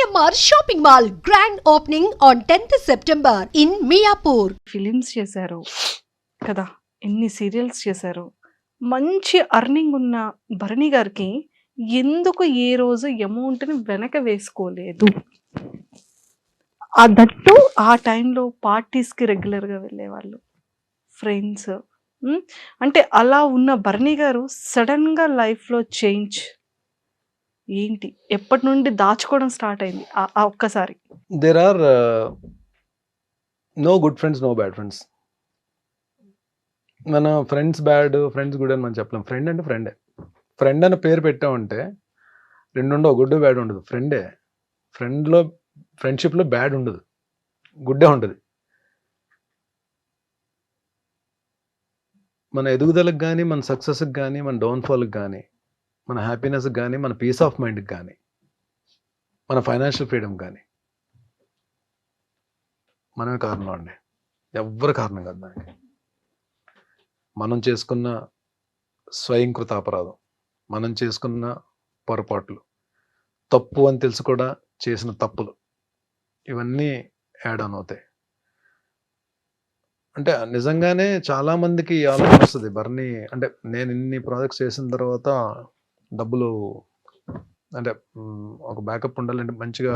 CMR shopping mall grand opening on 10th September in Miapur. Films చేశారు కదా, ఎన్ని serials చేశారు. మంచి అర్నింగ్ ఉన్న భరణి గారికి ఎందుకు ఏ రోజు అమౌంట్ని వెనక వేసుకోలేదు? ఆ దట్టు ఆ టైంలో పార్టీస్కి రెగ్యులర్గా వెళ్ళేవాళ్ళు, ఫ్రెండ్స్. అంటే అలా ఉన్న భరణి గారు సడన్గా లైఫ్లో చేంజ్ ఏంటి? ఎప్పటి నుండి దాచుకోవడం స్టార్ట్ అయింది ఆ ఒక్కసారి? There are no good friends, no bad friends. మన ఫ్రెండ్స్ బ్యాడ్, ఫ్రెండ్స్ గుడ్ అని మనం చెప్పలేం. ఫ్రెండ్ అంటే ఫ్రెండే. ఫ్రెండ్ అని పేరు పెట్టామంటే రెండు ఉండవు, గుడ్ బ్యాడ్ ఉండదు. ఫ్రెండే. ఫ్రెండ్షిప్లో బ్యాడ్ ఉండదు, గుడ్డే ఉంటుంది. మన ఎదుగుదలకు కానీ, మన సక్సెస్కి కానీ, మన డౌన్ఫాల్కి కానీ, మన హ్యాపీనెస్కి కానీ, మన పీస్ ఆఫ్ మైండ్కి కానీ, మన ఫైనాన్షియల్ ఫ్రీడమ్ కానీ మనమే కారణం అండి. ఎవ్వరు కారణం కాదు దానికి. మనం చేసుకున్న స్వయంకృత అపరాధం, మనం చేసుకున్న పొరపాట్లు, తప్పు అని తెలుసు కూడా చేసిన తప్పులు, ఇవన్నీ యాడ్ ఆన్ అవుతాయి. అంటే నిజంగానే చాలామందికి ఆలోచన వస్తుంది, భరణి అంటే నేను ఇన్ని ప్రాజెక్ట్స్ చేసిన తర్వాత డబ్బులు అంటే ఒక బ్యాకప్ ఉండాలంటే మంచిగా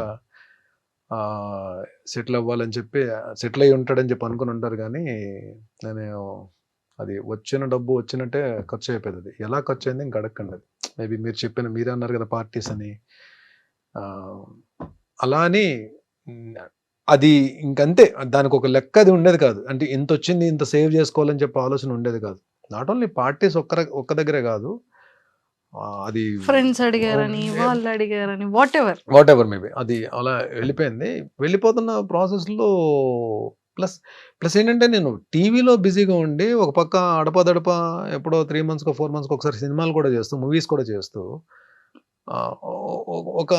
సెటిల్ అవ్వాలని చెప్పి, సెటిల్ అయ్యి ఉంటాడని చెప్పి అనుకుని ఉంటారు. కానీ నేను అది వచ్చిన డబ్బు వచ్చినట్టే ఖర్చు అయిపోయింది. అది ఎలా ఖర్చు అయింది ఇంక అడగండి. అది మేబీ మీరే అన్నారు కదా పార్టీస్ అని, అలా అని అది ఇంకంతే. దానికి ఒక లెక్క అది ఉండేది కాదు. అంటే ఇంత వచ్చింది, ఇంత సేవ్ చేసుకోవాలని చెప్పి ఆలోచన ఉండేది కాదు. నాట్ ఓన్లీ పార్టీస్ ఒక్క దగ్గరే కాదు, అది ఫ్రెండ్స్ అడిగారని, వాళ్ళు అడిగారని, వాట్ ఎవర్ మేబీ అది అలా వెళ్ళిపోయింది. వెళ్ళిపోతున్న ప్రాసెస్లో ప్లస్ ఏంటంటే నేను టీవీలో బిజీగా ఉండి ఒక పక్క అడపదడప ఎప్పుడో 3 monthsకో 4 monthsకో ఒకసారి సినిమాలు కూడా చేస్తూ, మూవీస్ కూడా చేస్తూ ఒక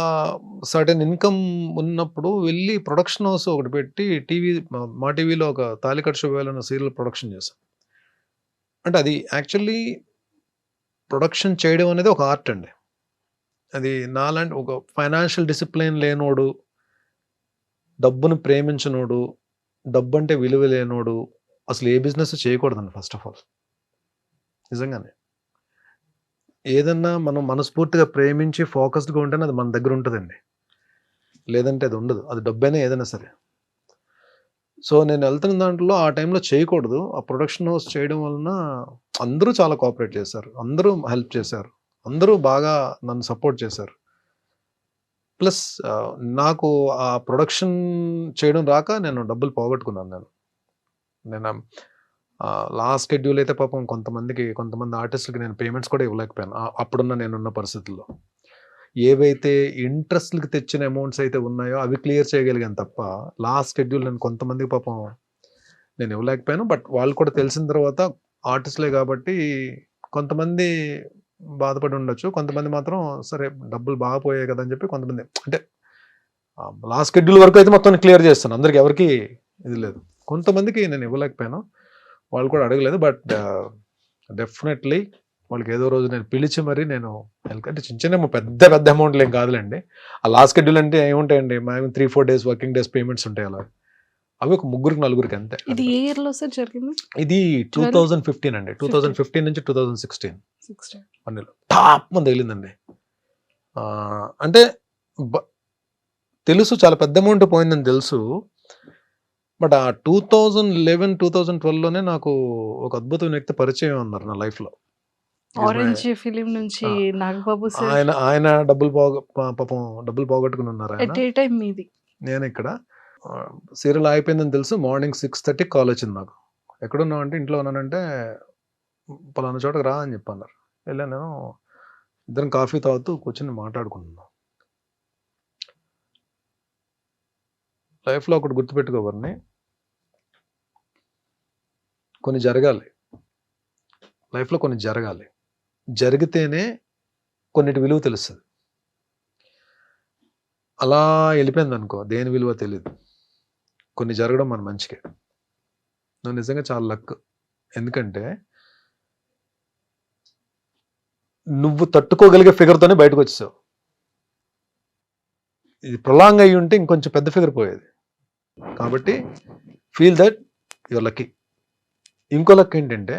సర్టెన్ ఇన్కమ్ ఉన్నప్పుడు వెళ్ళి ప్రొడక్షన్ హౌస్ ఒకటి పెట్టి మా టీవీలో ఒక తాలికట్ శుభవేళ సీరియల్ ప్రొడక్షన్ చేశాం. అంటే అది యాక్చువల్లీ ప్రొడక్షన్ చేయడం అనేది ఒక ఆర్ట్ అండి. అది నాలాంటి ఒక ఫైనాన్షియల్ డిసిప్లిన్ లేనోడు, డబ్బును ప్రేమించనోడు, డబ్బు అంటే విలువ లేనోడు అసలు ఏ బిజినెస్ చేయకూడదండి. ఫస్ట్ ఆఫ్ ఆల్ నిజంగానే ఏదన్నా మనం మనస్ఫూర్తిగా ప్రేమించి ఫోకస్డ్గా ఉంటేనే అది మన దగ్గర ఉంటుందండి, లేదంటే అది ఉండదు. అది డబ్బైనా ఏదైనా సరే. సో నేను వెళ్తున్న దాంట్లో ఆ టైంలో చేయకూడదు. ఆ ప్రొడక్షన్ హౌస్ చేయడం వలన అందరూ చాలా కోఆపరేట్ చేశారు, అందరూ హెల్ప్ చేశారు, అందరూ బాగా నన్ను సపోర్ట్ చేశారు. ప్లస్ నాకు ఆ ప్రొడక్షన్ చేయడం రాక నేను డబ్బులు పోగొట్టుకున్నాను. నేను లాస్ట్ షెడ్యూల్ అయితే పాపం కొంతమంది ఆర్టిస్టులకి నేను పేమెంట్స్ కూడా ఇవ్వలేకపోయాను అప్పుడున్న నేనున్న పరిస్థితుల్లో. ఏవైతే ఇంట్రెస్ట్లకి తెచ్చిన అమౌంట్స్ అయితే ఉన్నాయో అవి క్లియర్ చేయగలిగాను తప్ప లాస్ట్ షెడ్యూల్ నేను కొంతమందికి పాపం నేను ఇవ్వలేకపోయాను. బట్ వాళ్ళు కూడా తెలిసిన తర్వాత ఆర్టిస్టులే కాబట్టి కొంతమంది బాధపడి ఉండొచ్చు, కొంతమంది మాత్రం సరే డబ్బులు బాగా పోయాయి కదా అని చెప్పి కొంతమంది, అంటే లాస్ట్ షెడ్యూల్ వరకు అయితే మొత్తం క్లియర్ చేస్తాను, అందరికి ఎవరికి ఇది లేదు. కొంతమందికి నేను ఇవ్వలేకపోయాను, వాళ్ళు కూడా అడగలేదు. బట్ డెఫినెట్లీ వాళ్ళకి ఏదో రోజు నేను పిలిచి మరి నేను అంటే చిన్న పెద్ద అమౌంట్లు ఏం కాదులేండి. ఆ లాస్ట్ షెడ్యూల్ అంటే ఏముంటాయండి, మేము 3-4 days వర్కింగ్ డేస్ పేమెంట్స్ ఉంటాయి. అలా అవి ఒక 3-4 అంతే. ఇది ఏ ఇయర్ లో సార్ జరిగింది? ఇది 2015 అండి. 2015 నుంచి 2016 అన్నిలో టాప్ మంది తగిలిందండి. అంటే తెలుసు చాలా పెద్ద అమౌంట్ పోయిందని తెలుసు. బట్ ఆ 2011-2012లోనే నాకు ఒక అద్భుతమైన వ్యక్తి పరిచయం ఉన్నారు నా లైఫ్లో. ఆరెంజ్ ఫిలిం నుంచి నాగబాబు సార్. ఆయన డబ్బులు పోగొట్టుకుని ఉన్నారు. నేను ఇక్కడ సీరియల్ అయిపోయిందని తెలుసు. మార్నింగ్ 6:30 కాల్ వచ్చింది నాకు. ఎక్కడున్నావు అంటే ఇంట్లో ఉన్నానంటే పలానా చోటకి రా అని చెప్పన్నారు. వెళ్ళాను. నేను ఇద్దరం కాఫీ తాగుతూ కూర్చొని మాట్లాడుకుంటున్నాను. లైఫ్లో ఒకటి గుర్తుపెట్టుకోవాలని, కొన్ని జరగాలి లైఫ్లో, కొన్ని జరగాలి, జరిగితేనే కొన్నిటి విలువ తెలుస్తుంది. అలా వెళ్ళిపోయింది అనుకో, దేని విలువ తెలియదు. కొన్ని జరగడం మన మంచికే. నువ్వు నిజంగా చాలా లక్. ఎందుకంటే నువ్వు తట్టుకోగలిగే ఫిగర్తోనే బయటకు వచ్చేసావు. ఇది ప్రొలాంగ్ అయ్యి ఉంటే ఇంకొంచెం పెద్ద ఫిగర్ పోయేది. కాబట్టి ఫీల్ దట్ యువర్ లక్కీ. ఇంకో లక్ ఏంటంటే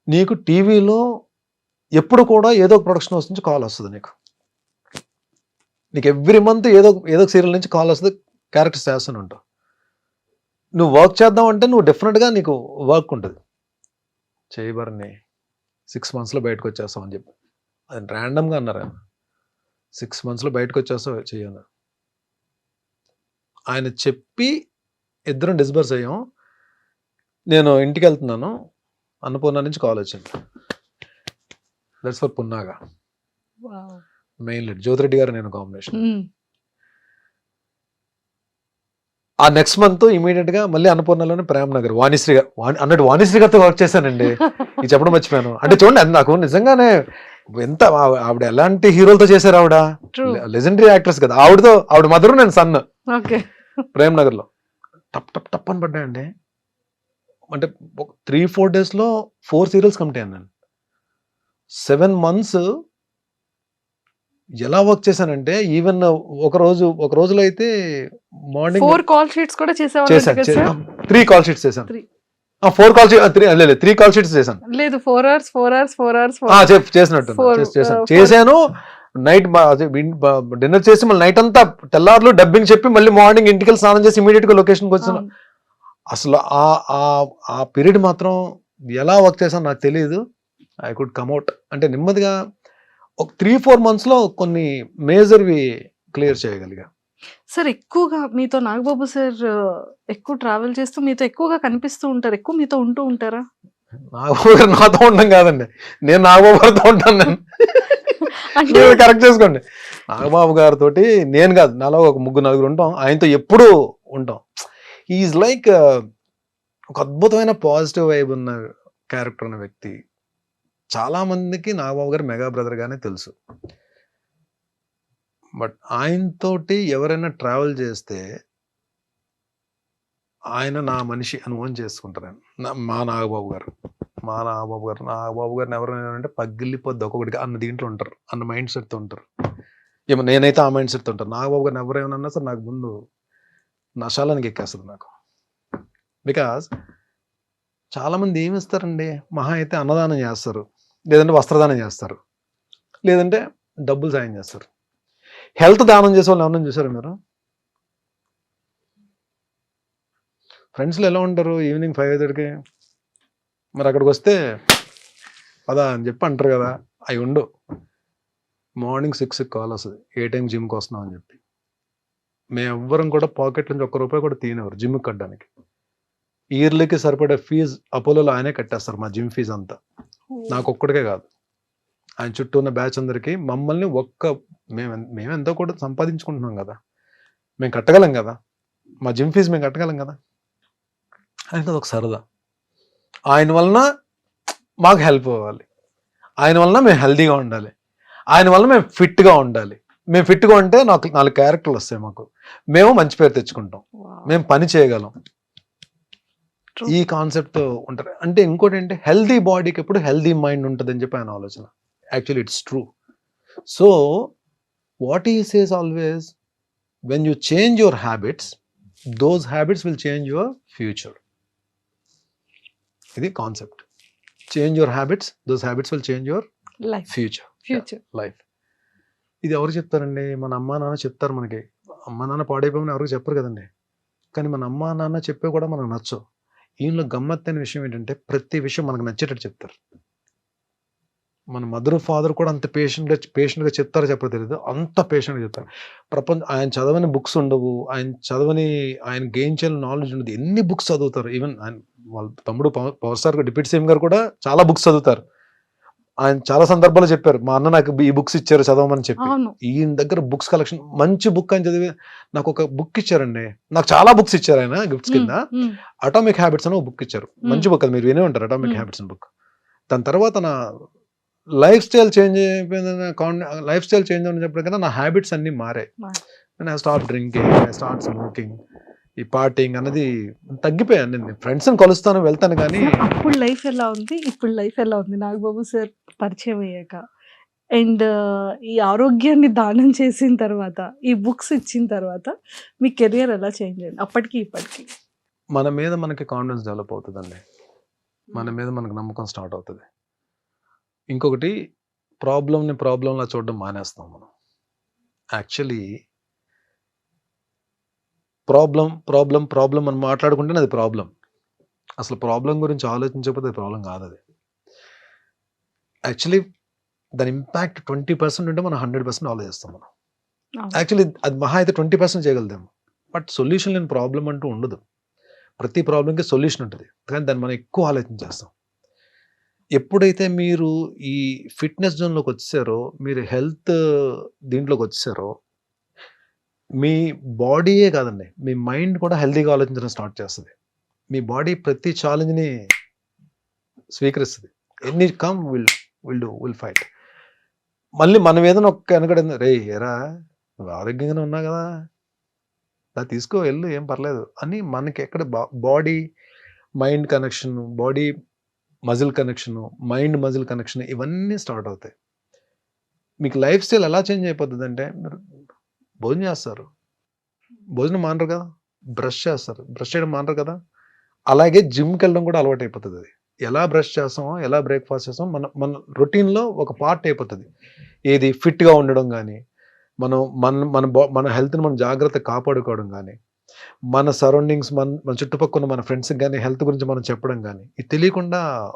నీకు టీవీలో ఎప్పుడు కూడా ఏదో ఒక ప్రొడక్షన్ హౌస్ నుంచి కాల్ వస్తుంది. నీకు ఎవ్రీ మంత్ ఏదో ఒక సీరియల్ నుంచి కాల్ వస్తుంది, క్యారెక్టర్స్ చేస్తూనే ఉంటావు. నువ్వు వర్క్ చేద్దాం అంటే నువ్వు డెఫినెట్గా నీకు వర్క్ ఉంటుంది. చేయబరని 6 monthsలో బయటకు వచ్చేస్తావు అని చెప్పి అది ర్యాండమ్గా అన్నారు ఆయన. 6 monthsలో బయటకు వచ్చేస్తావు చెయ్యను ఆయన చెప్పి ఇద్దరం డిస్బర్స్ అయ్యాం. నేను ఇంటికి వెళ్తున్నాను, అన్నపూర్ణ నుంచి కాల్ వచ్చింది. That's for Punnaga main lead Jyothi Reddy గారు నేను కాంబినేషన్. ఆ నెక్స్ట్ మంత్ ఇమీడియట్ గా మళ్ళీ అన్నపూర్ణలోనే ప్రేమ్ నగర్ వాణిశ్రీ అన్నట్టు వాణిశ్రీ గారితో వర్క్ చేశానండి. ఇది చెప్పడం మర్చిపోయాను. అంటే చూడండి అది నాకు నిజంగానే ఎంత ఆవిడ ఎలాంటి హీరోలతో చేశారు. ఆవిడ లెజెండరీ యాక్ట్రెస్ కదా. ఆవిడ మదరు నేను సన్. ప్రేమ్ నగర్ లో టప్ టప్ టప్ అని పడ్డాయండి. అంటే 3-4 days లో 4 serials కంప్లీట్ అయ్యాను నేను. 7 months ఎలా వర్క్ చేశానంటే ఈవెన్ ఒక రోజులో అయితే మార్నింగ్ 4 call sheets కూడా చేసాను. 3 call sheets చేశాను. 4 call sheets 3 call sheets చేశాను. లేదు 4 hours చేసినట్టు చేశాను. నైట్ డిన్నర్ చేసి మళ్ళీ నైట్ అంతా తెల్లారులు డబ్బింగ్ చెప్పి మళ్ళీ మార్నింగ్ ఇంటికి వెళ్ళి స్నానం చేసి ఇమీడియట్ గా లొకేషన్కి వచ్చాను. అసలు ఆ పీరియడ్ మాత్రం ఎలా వర్క్ చేశాను నాకు తెలియదు. ఐ కుడ్ కమ్అట్ అంటే నెమ్మదిగా ఒక 3-4 months లో కొన్ని మేజర్వి క్లియర్ చేయగలిగా. సార్ ఎక్కువగా మీతో నాగబాబు సార్ ఎక్కువ ట్రావెల్ చేస్తూ మీతో ఎక్కువగా కనిపిస్తూ ఉంటారు, ఎక్కువ మీతో ఉంటూ ఉంటారా? నాగబాబు గారు నాతో ఉండడం కాదండి, నేను నాగబాబు గారితో ఉంటాను. నేను అంటే కరెక్ట్ చేసుకోండి. నాగబాబు గారితో నేను కాదు, నాలో ఒక 3-4 ఉంటాం. ఆయనతో ఎప్పుడూ ఉంటాం. ఈజ్ లైక్ ఒక అద్భుతమైన పాజిటివ్ వైబ్ ఉన్న క్యారెక్టర్ ఉన్న వ్యక్తి. చాలా మందికి నాగబాబు గారు మెగా బ్రదర్ గానే తెలుసు. బట్ ఆయనతోటి ఎవరైనా ట్రావెల్ చేస్తే ఆయన నా మనిషి అనుభవం చేసుకుంటారు. మా నాగబాబు గారు నాగబాబు గారిని ఎవరైనా అంటే పగిలిపోద్ది ఒక్కొక్కటిగా అన్న దీంట్లో ఉంటారు, అన్న మైండ్ సెట్తో ఉంటారు. ఏమో నేనైతే ఆ మైండ్ సెట్తో ఉంటాను. నాగబాబు గారిని ఎవరేమన్నా సరే నాకు ముందు నశాలానికి ఎక్కేస్తుంది నాకు. బికాజ్ చాలామంది ఏమి ఇస్తారండి, మహా అయితే అన్నదానం చేస్తారు, లేదంటే వస్త్రదానం చేస్తారు, లేదంటే డబ్బులు సాయం చేస్తారు. హెల్త్ దానం చేసే వాళ్ళు ఎవరైనా చూసారా మీరు? ఫ్రెండ్స్లో ఎలా ఉంటారు? ఈవినింగ్ 5:30కి మరి అక్కడికి వస్తే పదా అని చెప్పి అంటారు కదా, అవి ఉండు. మార్నింగ్ 6కి కాల్ వస్తుంది, ఏ టైం జిమ్కి వస్తున్నాం అని చెప్పి. మేము ఎవ్వరం కూడా పాకెట్ నుంచి ₹1 కూడా తీయనివ్వరు జిమ్కి కట్టడానికి. ఇయర్లీకి సరిపడే ఫీజు అపోలోలో ఆయనే కట్టేస్తారు, మా జిమ్ ఫీజు అంతా. నాకు ఒక్కడికే కాదు, ఆయన చుట్టూ ఉన్న బ్యాచ్ అందరికీ. మమ్మల్ని మేము ఎంతో కూడా సంపాదించుకుంటున్నాం కదా, మేము కట్టగలం కదా, మా జిమ్ ఫీజు మేము కట్టగలం కదా. ఆయనకి అదొక సరదా. ఆయన వలన మాకు హెల్ప్ అవ్వాలి, ఆయన వలన మేము హెల్తీగా ఉండాలి, ఆయన వలన మేము ఫిట్గా ఉండాలి. మేము ఫిట్గా ఉంటే 4 క్యారెక్టర్లు వస్తాయి మాకు, మేము మంచి పేరు తెచ్చుకుంటాం, మేము పని చేయగలం. ఈ కాన్సెప్ట్ ఉంటారు. అంటే ఇంకోటి ఏంటి, హెల్దీ బాడీకి ఎప్పుడు హెల్దీ మైండ్ ఉంటుంది అని చెప్పి ఆయన ఆలోచన. Actually it's true. So what he says always, when you change your habits, those habits will change your future. ఇది concept. Change your habits, those habits will change your future life. ఇది ఎవరు చెప్తారండి? మన అమ్మా నాన్న చెప్తారు మనకి. అమ్మా నాన్న పాడైపోమని ఎవరికి చెప్పరు కదండి. కానీ మన అమ్మా నాన్న చెప్పే కూడా మనకు నచ్చవు. ఈయనలో గమ్మత్తైన విషయం ఏంటంటే ప్రతి విషయం మనకు నచ్చేటట్టు చెప్తారు. మన మదర్ ఫాదర్ కూడా అంత పేషెంట్గా చెప్తారో చెప్పరు తెలియదు, అంత పేషెంట్గా చెప్తారు. ఆయన చదవని బుక్స్ ఉండవు, ఆయన గెయిన్ చేయాలని నాలెడ్జ్ ఉండదు. ఎన్ని బుక్స్ చదువుతారు. ఈవెన్ ఆయన వాళ్ళ తమ్ముడు పవర్ స్టార్ డిప్యూటీ సీఎం గారు కూడా చాలా బుక్స్ చదువుతారు. ఆయన చాలా సందర్భాలు చెప్పారు, మా అన్న నాకు ఈ బుక్స్ ఇచ్చారు చదవమని చెప్పి. ఈయన దగ్గర బుక్స్ కలెక్షన్, మంచి బుక్ అని చదివి నాకు ఒక బుక్ ఇచ్చారండి. నాకు చాలా బుక్స్ ఇచ్చారు ఆయన గిఫ్ట్స్ కింద. అటామిక్ హ్యాబిట్స్ అని ఒక బుక్ ఇచ్చారు. మంచి బుక్, అది మీరు వినే ఉంటారు, అటామిక్ హ్యాబిట్స్ అని బుక్. దాని తర్వాత నా లైఫ్ స్టైల్ చేంజ్ అని చెప్పడం కన్నా నా హ్యాబిట్స్ అన్ని మారాయి. I start drinking, I start smoking, ఈ పార్టీయింగ్ అన్నది తగ్గిపోయాను. నేను ఫ్రెండ్స్ని కలుస్తాను, వెళ్తాను. కానీ అప్పుడు లైఫ్ ఎలా ఉంది, ఇప్పుడు లైఫ్ ఎలా ఉంది? నాగబాబు సార్ పరిచయం అయ్యాక అండ్ ఈ ఆరోగ్యాన్ని దానం చేసిన తర్వాత, ఈ బుక్స్ ఇచ్చిన తర్వాత మీ కెరియర్ ఎలా చేంజ్ అయింది అప్పటికి ఇప్పటికి? మన మీద మనకి కాన్ఫిడెన్స్ డెవలప్ అవుతుందండి. మన మీద మనకు నమ్మకం స్టార్ట్ అవుతుంది. ఇంకొకటి ప్రాబ్లంలా చూడడం మానేస్తాం మనం. యాక్చువల్లీ ప్రాబ్లం అని మాట్లాడుకుంటేనే అది ప్రాబ్లం. అసలు ప్రాబ్లం గురించి ఆలోచించకపోతే అది ప్రాబ్లం కాదు. అది యాక్చువల్లీ దాని ఇంపాక్ట్ 20% ఉంటే మనం 100% ఆలోచిస్తాం మనం. అవును. యాక్చువల్లీ అది మహా అయితే 20% చేయగలుగుతాము. బట్ సొల్యూషన్ లేని ప్రాబ్లం అంటూ ఉండదు. ప్రతి ప్రాబ్లంకి సొల్యూషన్ ఉంటుంది. కానీ దాన్ని మనం ఎక్కువ ఆలోచించేస్తాం. ఎప్పుడైతే మీరు ఈ ఫిట్‌నెస్ జోన్‌లోకి వచ్చేసారో, మీరు హెల్త్ దీంట్లోకి వచ్చేసారో, మీ బాడీయే కాదండి, మీ మైండ్ కూడా హెల్తీగా ఆలోచించడం స్టార్ట్ చేస్తది. మీ బాడీ ప్రతి ఛాలెంజ్‌ని స్వీకరిస్తది. ఎన్ని కమ్ విల్ ఫైట్. మళ్ళీ మనం ఏదైనా ఒక్క వెనకడింది, "రేయ్! ఏరా నువ్వు ఆరోగ్యంగానే ఉన్నావు కదా! దా తీసుకో ఎళ్ళు ఏం పర్లేదు" అని మనకి ఎక్కడ body mind connection, body muscle connection, mind muscle connection ఇవన్నీ స్టార్ట్ అవుతాయి. మీకు లైఫ్ స్టైల్ ఎలా చేంజ్ అయిపోతుందంటే, మీరు భోజనం చేస్తారు. భోజనం మానరు కదా! బ్రష్ చేస్తారు. బ్రష్ చేయడం మానరు కదా! అలాగే జిమ్‌కి వెళ్ళడం కూడా అలవాటు అయిపోతుంది అది. ఎలా బ్రష్ చేస్తామో, ఎలా బ్రేక్‌ఫాస్ట్ చేస్తామో మన మన రొటీన్‌లో ఒక పార్ట్ అయిపోతుంది. ఏది ఫిట్‌గా ఉండడం గానీ, మనం మన హెల్త్‌ని మనం జాగ్రత్తగా కాపాడుకోవడం గానీ, మన సరౌండింగ్స్ మన చుట్టుపక్కల మన ఫ్రెండ్స్‌కి గానీ హెల్త్ గురించి మనం చెప్పడం గానీ, ఇది తెలియకుండా